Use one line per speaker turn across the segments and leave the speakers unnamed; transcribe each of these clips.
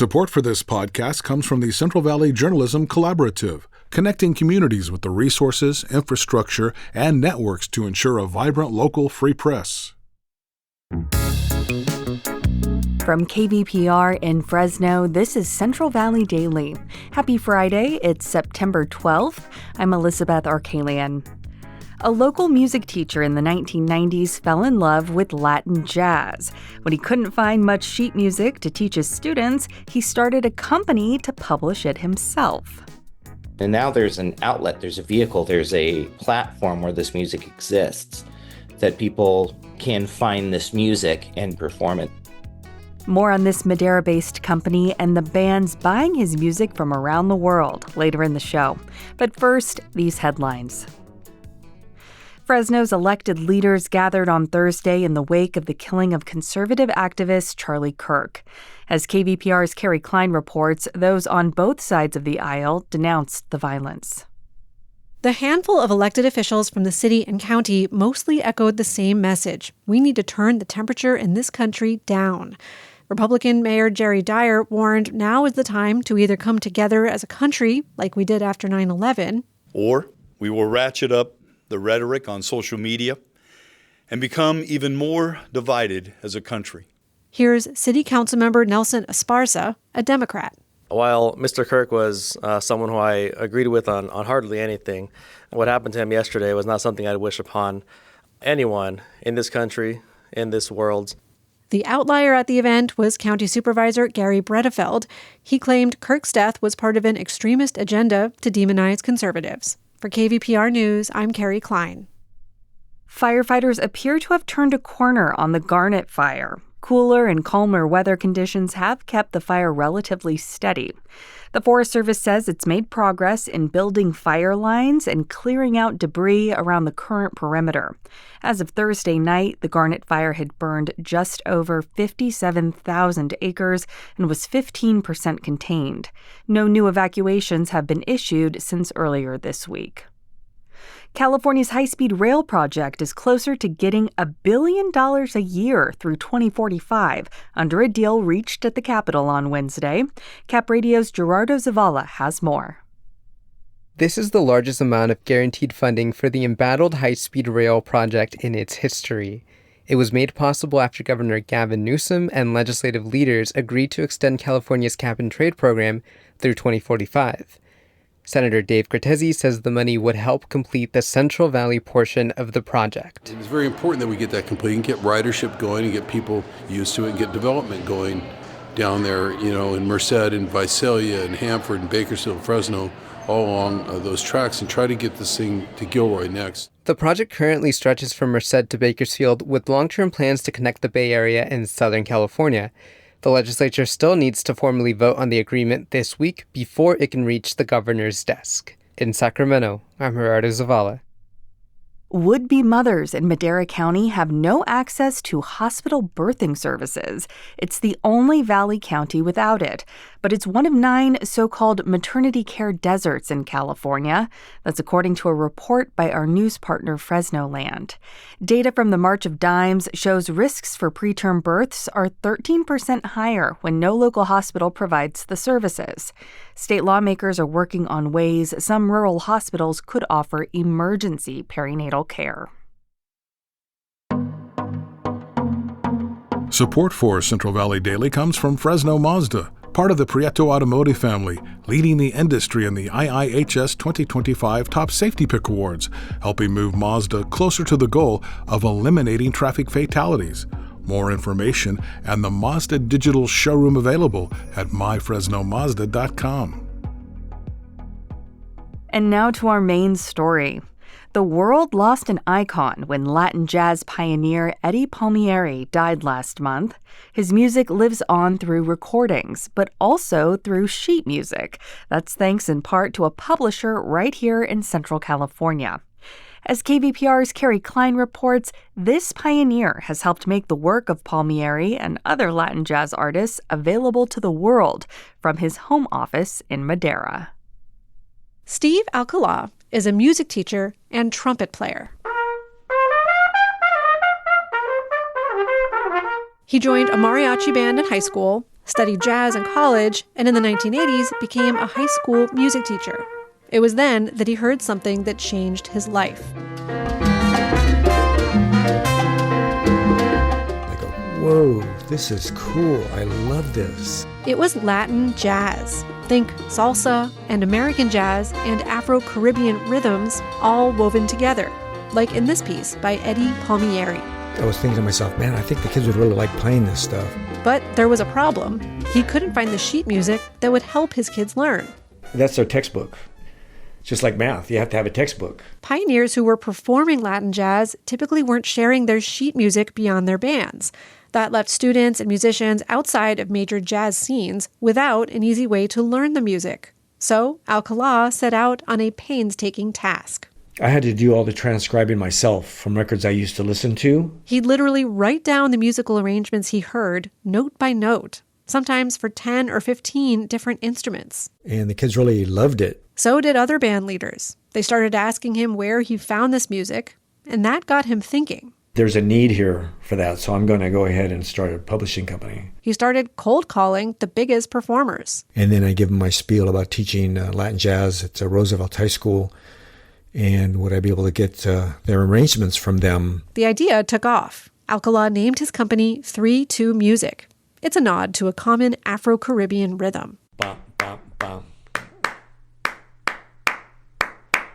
Support for this podcast comes from the Central Valley Journalism Collaborative, connecting communities with the resources, infrastructure, and networks to ensure a vibrant local free press.
From KVPR in Fresno, this is Central Valley Daily. Happy Friday, it's September 12th. I'm Elizabeth Arkalian. A local music teacher in the 1990s fell in love with Latin jazz. When he couldn't find much sheet music to teach his students, he started a company to publish it himself.
And now there's an outlet, there's a vehicle, there's a platform where this music exists, that people can find this music and perform it.
More on this Madera-based company and the bands buying his music from around the world later in the show. But first, these headlines. Fresno's elected leaders gathered on Thursday in the wake of the killing of conservative activist Charlie Kirk. As KVPR's Kerry Klein reports, those on both sides of the aisle denounced the violence.
The handful of elected officials from the city and county mostly echoed the same message. We need to turn the temperature in this country down. Republican Mayor Jerry Dyer warned now is the time to either come together as a country, like we did after 9/11,
or we will ratchet up the rhetoric on social media and become even more divided as a country.
Here's City Council member Nelson Esparza, a Democrat.
While Mr. Kirk was someone who I agreed with on hardly anything, what happened to him yesterday was not something I'd wish upon anyone in this country, in this world.
The outlier at the event was County Supervisor Gary Bredefeld. He claimed Kirk's death was part of an extremist agenda to demonize conservatives. For KVPR News, I'm Kerry Klein.
Firefighters appear to have turned a corner on the Garnet Fire. Cooler and calmer weather conditions have kept the fire relatively steady. The Forest Service says it's made progress in building fire lines and clearing out debris around the current perimeter. As of Thursday night, the Garnet Fire had burned just over 57,000 acres and was 15% contained. No new evacuations have been issued since earlier this week. California's high-speed rail project is closer to getting $1 billion a year through 2045 under a deal reached at the Capitol on Wednesday. Cap Radio's Gerardo Zavala has more.
This is the largest amount of guaranteed funding for the embattled high-speed rail project in its history. It was made possible after Governor Gavin Newsom and legislative leaders agreed to extend California's cap-and-trade program through 2045. Senator Dave Cortese says the money would help complete the Central Valley portion of the project.
It's very important that we get that complete and get ridership going and get people used to it and get development going down there, in Merced and Visalia and Hanford and Bakersfield, Fresno, all along those tracks, and try to get this thing to Gilroy next.
The project currently stretches from Merced to Bakersfield with long-term plans to connect the Bay Area and Southern California. The legislature still needs to formally vote on the agreement this week before it can reach the governor's desk. In Sacramento, I'm Gerardo Zavala.
Would-be mothers in Madera County have no access to hospital birthing services. It's the only valley county without it, but it's one of 9 so-called maternity care deserts in California. That's according to a report by our news partner Fresno Land. Data from the March of Dimes shows risks for preterm births are 13% higher when no local hospital provides the services. State lawmakers are working on ways some rural hospitals could offer emergency perinatal care.
Support for Central Valley Daily comes from Fresno Mazda, part of the Prieto Automotive family, leading the industry in the IIHS 2025 Top Safety Pick Awards, helping move Mazda closer to the goal of eliminating traffic fatalities. More information and the Mazda digital showroom available at myfresnomazda.com.
And now to our main story. The world lost an icon when Latin jazz pioneer Eddie Palmieri died last month. His music lives on through recordings, but also through sheet music. That's thanks in part to a publisher right here in Central California. As KVPR's Kerry Klein reports, this pioneer has helped make the work of Palmieri and other Latin jazz artists available to the world from his home office in Madera.
Steve Alcala is a music teacher and trumpet player. He joined a mariachi band in high school studied jazz in college, and in the 1980s became a high school music teacher. It was then that he heard something that changed his life.
I go, whoa, this is cool. I love this.
It was Latin jazz. Think salsa and American jazz and Afro-Caribbean rhythms all woven together, like in this piece by Eddie Palmieri.
I was thinking to myself, man, I think the kids would really like playing this stuff.
But there was a problem. He couldn't find the sheet music that would help his kids learn.
That's their textbook. Just like math, you have to have a textbook.
Pioneers who were performing Latin jazz typically weren't sharing their sheet music beyond their bands. That left students and musicians outside of major jazz scenes without an easy way to learn the music. So Alcala set out on a painstaking task.
I had to do all the transcribing myself from records I used to listen to.
He'd literally write down the musical arrangements he heard, note by note, sometimes for 10 or 15 different instruments.
And the kids really loved it.
So did other band leaders. They started asking him where he found this music, and that got him thinking.
There's a need here for that, so I'm going to go ahead and start a publishing company.
He started cold calling the biggest performers.
And then I give them my spiel about teaching Latin jazz at Roosevelt High School. And would I be able to get their arrangements from them?
The idea took off. Alcala named his company 3-2 Music. It's a nod to a common Afro-Caribbean rhythm.
Bum, bum, bum.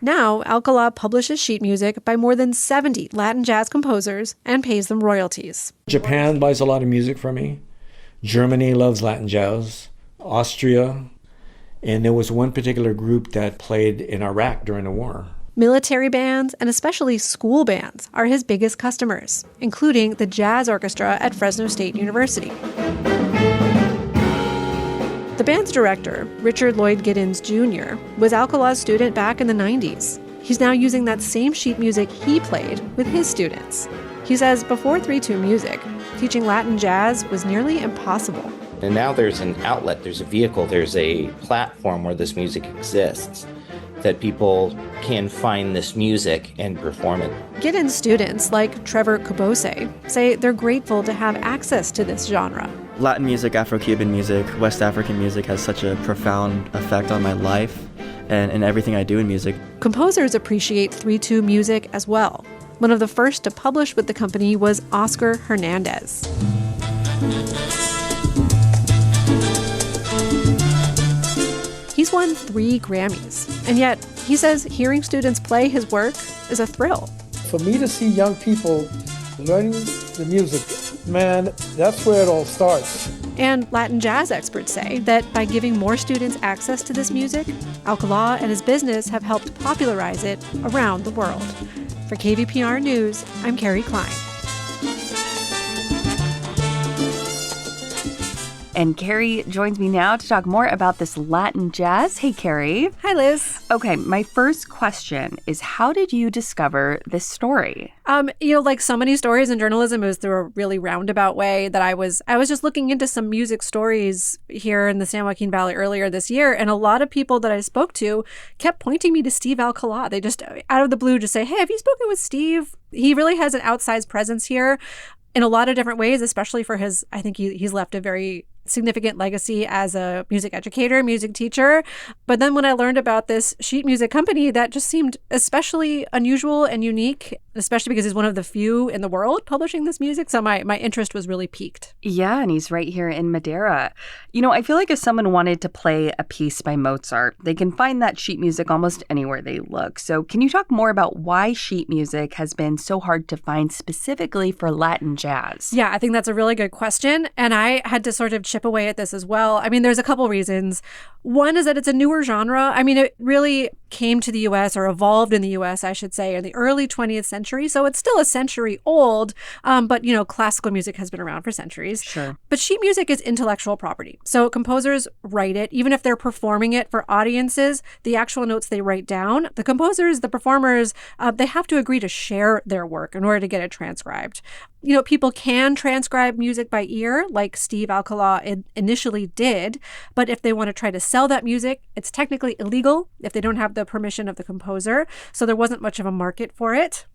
Now, Alcala publishes sheet music by more than 70 Latin jazz composers and pays them royalties.
Japan buys a lot of music from me. Germany loves Latin jazz. Austria. And there was one particular group that played in Iraq during the war.
Military bands, and especially school bands, are his biggest customers, including the jazz orchestra at Fresno State University. The band's director, Richard Lloyd Giddens Jr., was Alcala's student back in the 90s. He's now using that same sheet music he played with his students. He says before 3-2 Music, teaching Latin jazz was nearly impossible.
And now there's an outlet, there's a vehicle, there's a platform where this music exists, that people can find this music and perform it.
Giddens students, like Trevor Kabose, say they're grateful to have access to this genre.
Latin music, Afro-Cuban music, West African music has such a profound effect on my life and everything I do in music.
Composers appreciate 3-2 Music as well. One of the first to publish with the company was Oscar Hernandez. He's won 3 Grammys, and yet he says hearing students play his work is a thrill.
For me to see young people learning the music, man, that's where it all starts.
And Latin jazz experts say that by giving more students access to this music, Alcala and his business have helped popularize it around the world. For KVPR News, I'm Kerry Klein.
And Kerry joins me now to talk more about this Latin jazz. Hey, Kerry.
Hi, Liz.
Okay, my first question is, how did you discover this story?
Like so many stories in journalism, it was through a really roundabout way that I was just looking into some music stories here in the San Joaquin Valley earlier this year. And a lot of people that I spoke to kept pointing me to Steve Alcala. They just, out of the blue, just say, hey, have you spoken with Steve? He really has an outsized presence here in a lot of different ways, especially for his, I think he's left a very significant legacy as a music educator, music teacher. But then when I learned about this sheet music company, that just seemed especially unusual and unique, especially because he's one of the few in the world publishing this music. So my interest was really piqued.
Yeah, and he's right here in Madera. I feel like if someone wanted to play a piece by Mozart, they can find that sheet music almost anywhere they look. So can you talk more about why sheet music has been so hard to find specifically for Latin jazz?
Yeah, I think that's a really good question. And I had to sort of chip away at this as well. I mean, there's a couple reasons. One is that it's a newer genre. I mean, it really came to the U.S. or evolved in the U.S., I should say, in the early 20th century. So it's still a century old, but, classical music has been around for centuries.
Sure.
But sheet music is intellectual property. So composers write it, even if they're performing it for audiences, the actual notes they write down, the composers, the performers, they have to agree to share their work in order to get it transcribed. People can transcribe music by ear, like Steve Alcala initially did, but if they want to try to sell that music, it's technically illegal if they don't have the permission of the composer, so there wasn't much of a market for it.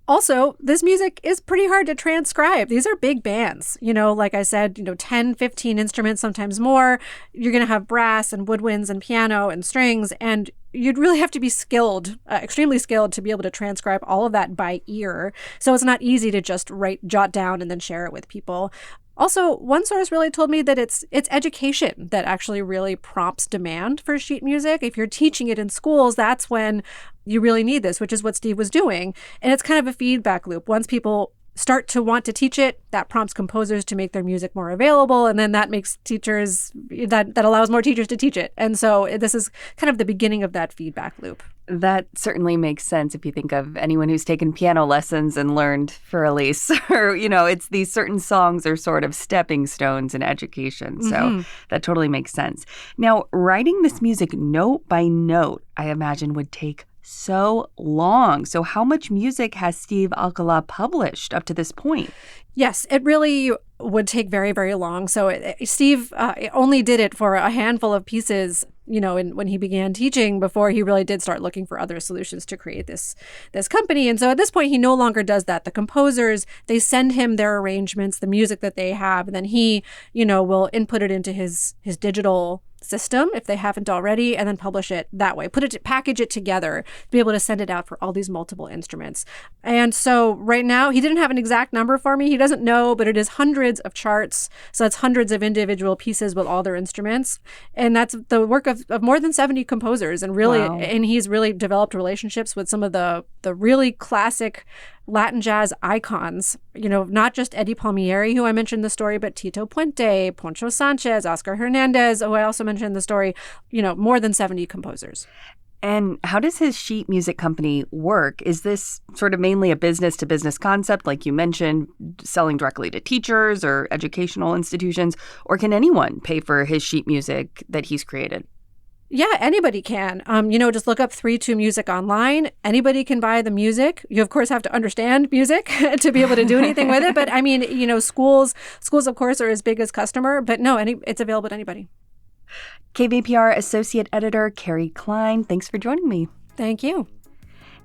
Also, this music is pretty hard to transcribe. These are big bands. Like I said, 10, 15 instruments, sometimes more. You're going to have brass and woodwinds and piano and strings, and you'd really have to be skilled, extremely skilled, to be able to transcribe all of that by ear. So it's not easy to just jot down and then share it with people. Also, one source really told me that it's education that actually really prompts demand for sheet music. If you're teaching it in schools, that's when you really need this, which is what Steve was doing. And it's kind of a feedback loop. Once people start to want to teach it, that prompts composers to make their music more available, and then that makes that allows more teachers to teach it. And so this is kind of the beginning of that feedback loop.
That certainly makes sense if you think of anyone who's taken piano lessons and learned for Elise, or, it's these certain songs are sort of stepping stones in education. So that totally makes sense. Now, writing this music note by note, I imagine would take so long. So how much music has Steve Alcala published up to this point?
Yes, it really would take very, very long. So Steve only did it for a handful of pieces, when he began teaching, before he really did start looking for other solutions to create this company. And so at this point, he no longer does that. The composers, they send him their arrangements, the music that they have, and then he, will input it into his digital system if they haven't already, and then publish it that way, package it together to be able to send it out for all these multiple instruments. And so right now, he didn't have an exact number for me. He doesn't know, but it is hundreds of charts. So that's hundreds of individual pieces with all their instruments. And that's the work of more than 70 composers. And really, wow. And he's really developed relationships with some of the really classic Latin jazz icons, not just Eddie Palmieri, who I mentioned in the story, but Tito Puente, Poncho Sanchez, Oscar Hernandez, who I also mentioned in the story, more than 70 composers.
And how does his sheet music company work? Is this sort of mainly a business-to-business concept, like you mentioned, selling directly to teachers or educational institutions? Or can anyone pay for his sheet music that he's created?
Yeah, anybody can. Just look up 3-2 Music online. Anybody can buy the music. You, of course, have to understand music to be able to do anything with it. But schools, of course, are as big as customer. But no, it's available to anybody.
KVPR Associate Editor Kerry Klein, thanks for joining me.
Thank you.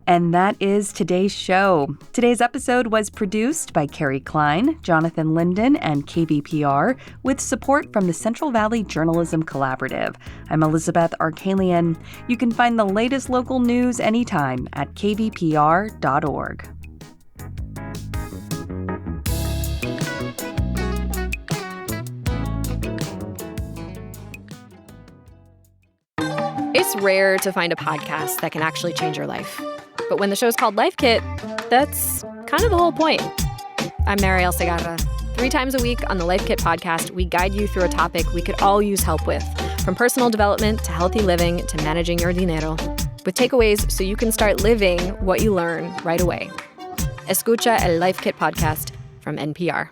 And that is today's show. Today's episode was produced by Kerry Klein, Jonathan Linden, and KVPR, with support from the Central Valley Journalism Collaborative. I'm Elizabeth Arkalian. You can find the latest local news anytime at kvpr.org.
It's rare to find a podcast that can actually change your life. But when the show's called Life Kit, that's kind of the whole point. I'm Mariel Segarra. 3 times a week on the Life Kit podcast, we guide you through a topic we could all use help with, from personal development to healthy living to managing your dinero, with takeaways so you can start living what you learn right away. Escucha el Life Kit podcast from NPR.